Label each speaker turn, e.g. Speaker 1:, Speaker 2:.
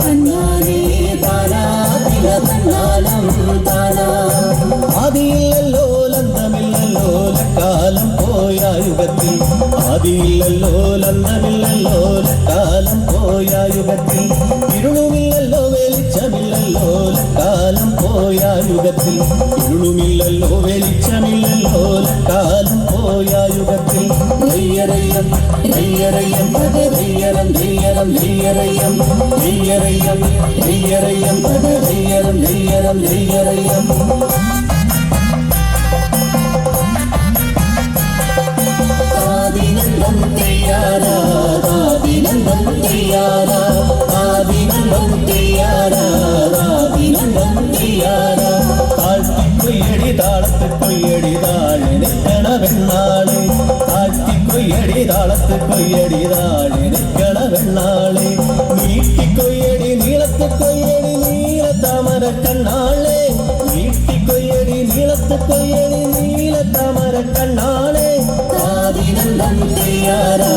Speaker 1: തന്നാനേ താനാ തില തന്നാലം താനാ ആദിയില്ലല്ലോ ലന്തമില്ലല്ലോ കാലം പോയ യുഗത്തിൽ ആദിയില്ലല്ലോ ലന്തമില്ലല്ലോ കാലം പോയ യുഗത്തിൽ ഇരുളുമില്ലല്ലോ വെളിച്ചമില്ലല്ലോ കാലം പോയ യുഗത്തിൽ ഇരുളുമില്ലല്ലോ വെളിച്ചമില്ലല്ലോ കാലം പോയ യുഗത്തിൽ ധൈര്യരയ്യം ധൈര്യരയ്യം ധൈര്യരം ധൈര്യരം ധൈര്യരയ്യം ധൈര്യരയ്യം ധൈര്യരയ്യം ധൈര്യരം ധൈര്യരം ധൈര്യരയ്യം ആദിനന്ദം തെയ്യാറാ ആദിനന്ദം തെയ്യാറാ ആദിനന്ദം തെയ്യാറാ ആദിനന്ദം തെയ്യാറാ താഴ്ത്തിക്കൊയ്യടി താളത്ത് കൊയ്യടി താഴെ നിൽക്കണ പെണ്ണാളെ താഴ്ത്തിക്കൊയ്യടി താളത്ത് കൊയ്യടി താഴെ നിൽക്കണ പെണ്ണാളെ നീട്ടിക്കൊയ്യടി നീളത്ത് കൊയ്യടി നീല താമര കണ്ണാളെ നീട്ടിക്കൊയ്യടി നീളത്ത് കൊയ്യടി നീല താമര കണ്ണാളെ ആദിനന്ദം തെയ്യാറാ